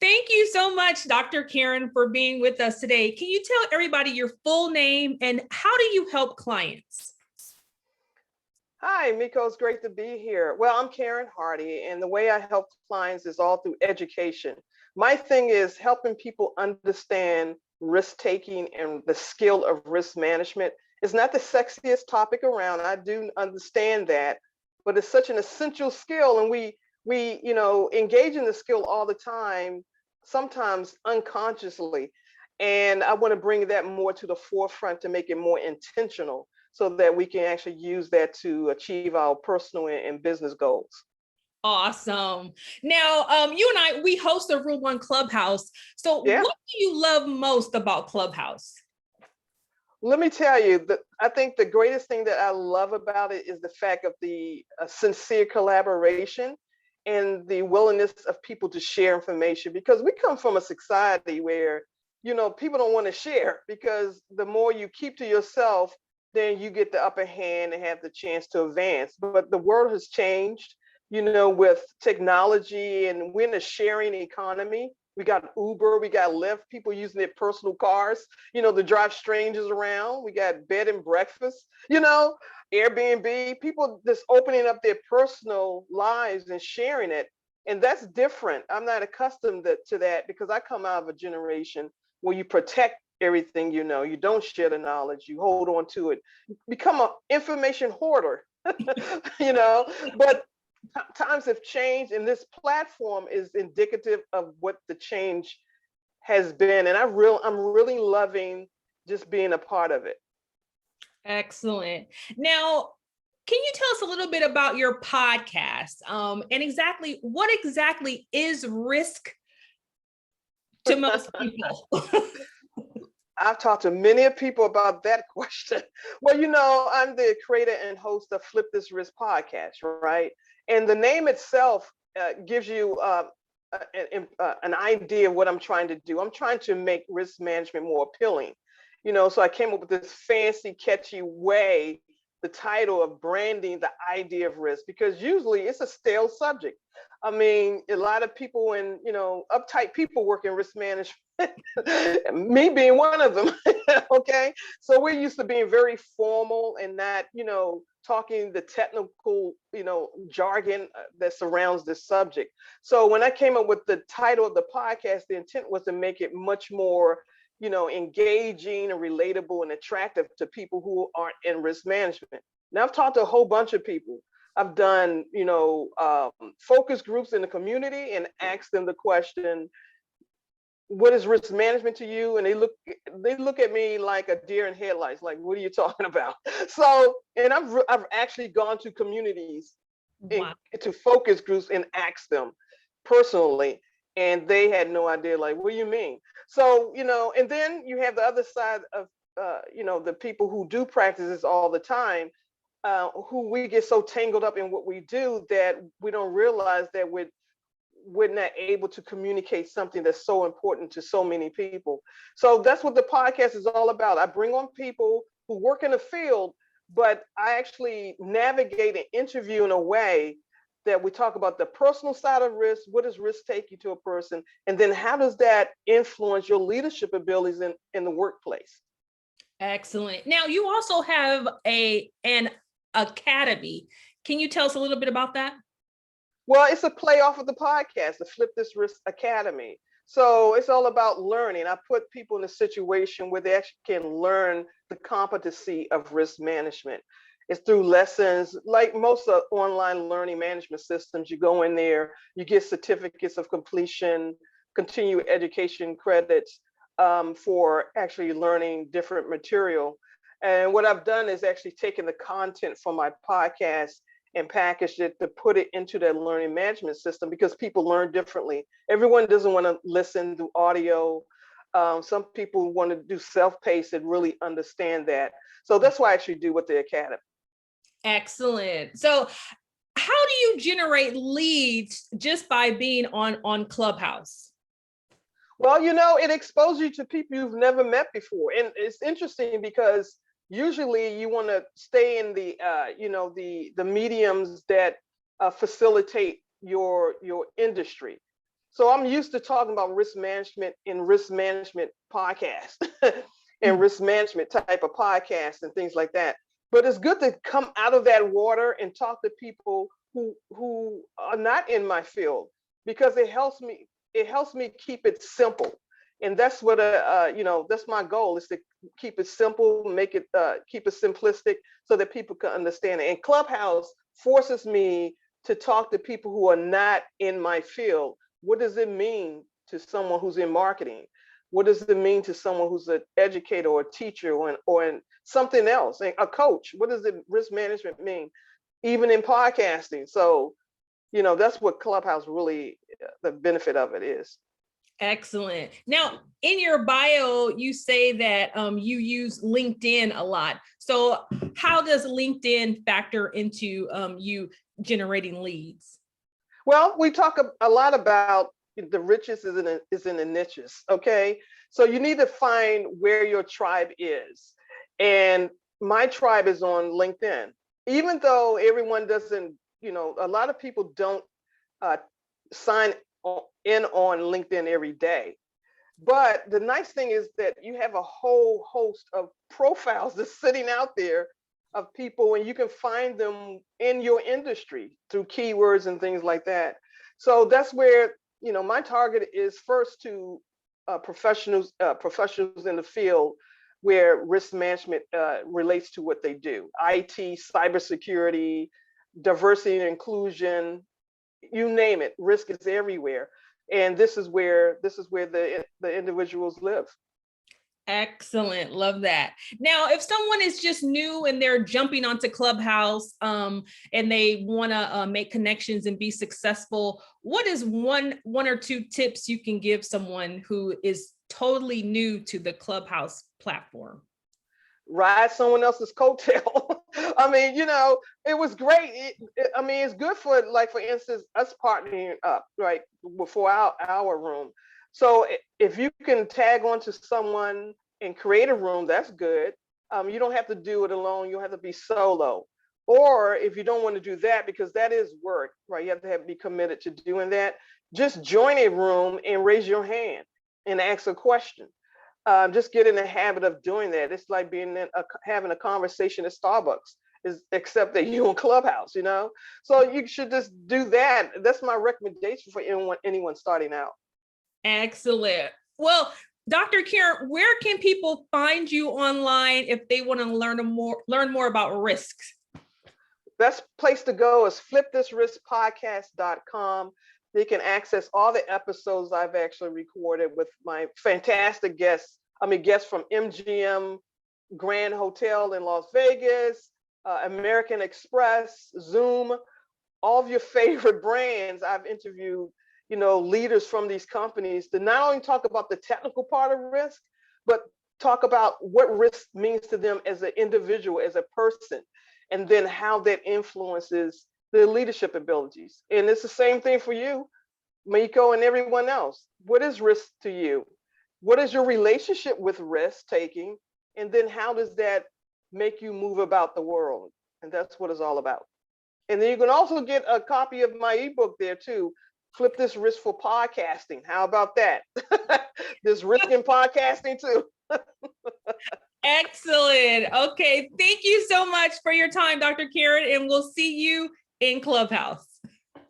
Thank you so much, Dr. Karen, for being with us today. Can you tell everybody your full name and how do you help clients? Hi, Miko, it's great to be here. Well, I'm Karen Hardy, and the way I help clients is all through education. My thing is helping people understand risk taking and the skill of risk management. It's not the sexiest topic around. I do understand that, but it's such an essential skill, and we engage in the skill all the time, sometimes unconsciously. And I want to bring that more to the forefront to make it more intentional so that we can actually use that to achieve our personal and business goals. Awesome. Now, you and we host a room on Clubhouse. So Yeah. what do you love most about Clubhouse? Let me tell you that I think the greatest thing that I love about it is the fact of the sincere collaboration and the willingness of people to share information, because we come from a society where, people don't want to share, because the more you keep to yourself, then you get the upper hand and have the chance to advance. But the world has changed, with technology, and we're in a sharing economy. We got Uber, we got Lyft, people using their personal cars, to drive strangers around. We got bed and breakfast, Airbnb, people just opening up their personal lives and sharing it. And that's different. I'm not accustomed to that, because I come out of a generation where you protect everything, you don't share the knowledge, you hold on to it, become an information hoarder, but times have changed, and this platform is indicative of what the change has been. And I'm really loving just being a part of it. Excellent. Now, can you tell us a little bit about your podcast and exactly what exactly is risk to most people? I've talked to many people about that question. Well, I'm the creator and host of Flip This Risk podcast, right? And the name itself gives you an idea of what I'm trying to do. I'm trying to make risk management more appealing. So I came up with this fancy, catchy way, the title of branding the idea of risk, because usually it's a stale subject. I mean, a lot of people and, uptight people work in risk management, me being one of them. Okay. So we're used to being very formal and not, talking the technical, jargon that surrounds this subject. So when I came up with the title of the podcast, the intent was to make it much more, engaging and relatable and attractive to people who aren't in risk management. Now, I've talked to a whole bunch of people. I've done, focus groups in the community and asked them the question, what is risk management to you? And they look at me like a deer in headlights, like, what are you talking about? So, and I've actually gone to communities, wow, to focus groups and asked them personally, and they had no idea, like, what do you mean? So, and then you have the other side of, the people who do practice this all the time, who we get so tangled up in what we do that we don't realize that we're not able to communicate something that's so important to so many people. So that's what the podcast is all about. I bring on people who work in the field, but I actually navigate and interview in a way that we talk about the personal side of risk. What does risk take you to a person? And then how does that influence your leadership abilities in the workplace? Excellent. Now, you also have an academy. Can you tell us a little bit about that? Well, it's a play off of the podcast, the Flip This Risk Academy. So it's all about learning. I put people in a situation where they actually can learn the competency of risk management. It's through lessons, like most online learning management systems. You go in there, you get certificates of completion, continuing education credits for actually learning different material. And what I've done is actually taken the content from my podcast and packaged it to put it into their learning management system, because people learn differently. Everyone doesn't want to listen to audio. Some people want to do self-paced and really understand that. So that's why I actually do with the academy. Excellent. So how do you generate leads just by being on Clubhouse? Well, it exposes you to people you've never met before. And it's interesting because usually you want to stay in the the mediums that facilitate your industry. So I'm used to talking about risk management in risk management podcasts and risk management type of podcasts and things like that. But it's good to come out of that water and talk to people who are not in my field, because it helps me keep it simple. And that's what that's my goal, is to keep it simple, make it keep it simplistic so that people can understand it. And Clubhouse forces me to talk to people who are not in my field. What does it mean to someone who's in marketing? What does it mean to someone who's an educator or a teacher or in something else, a coach? What does risk management mean, even in podcasting? So, that's what Clubhouse really, the benefit of it is. Excellent. Now, in your bio, you say that you use LinkedIn a lot. So how does LinkedIn factor into you generating leads? Well, we talk a lot about the riches is in the niches. Okay. So you need to find where your tribe is. And my tribe is on LinkedIn. Even though everyone doesn't, a lot of people don't sign in on LinkedIn every day. But the nice thing is that you have a whole host of profiles that's sitting out there of people, and you can find them in your industry through keywords and things like that. So that's where, my target is first to professionals in the field where risk management relates to what they do: IT, cybersecurity, diversity and inclusion, you name it. Risk is everywhere, and this is where the individuals live. Excellent. Love that. Now, if someone is just new and they're jumping onto Clubhouse and they want to make connections and be successful, what is one or two tips you can give someone who is totally new to the Clubhouse platform? Ride someone else's coattail. I mean, it was great. It's good for, like, for instance, us partnering up, right, before our room. So if you can tag on to someone and create a room, that's good. You don't have to do it alone. You don't have to be solo. Or if you don't want to do that, because that is work, right? You have to be committed to doing that. Just join a room and raise your hand and ask a question. Just get in the habit of doing that. It's like having a conversation at Starbucks, except that you're on Clubhouse, So you should just do that. That's my recommendation for anyone starting out. Excellent. Well, Dr. Karen, where can people find you online if they want to learn more about risks? Best place to go is flipthisriskpodcast.com. They can access all the episodes I've actually recorded with my fantastic guests. Guests from MGM Grand Hotel in Las Vegas, American Express, Zoom, all of your favorite brands. I've interviewed, leaders from these companies to not only talk about the technical part of risk, but talk about what risk means to them as an individual, as a person, and then how that influences their leadership abilities. And it's the same thing for you, Miko, and everyone else. What is risk to you? What is your relationship with risk taking? And then how does that make you move about the world? And that's what it's all about. And then you can also get a copy of my ebook there too. Flip This Risk for Podcasting. How about that? There's risk in podcasting too. Excellent. Okay. Thank you so much for your time, Dr. Karen, and we'll see you in Clubhouse.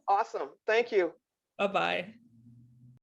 Awesome. Thank you. Bye-bye.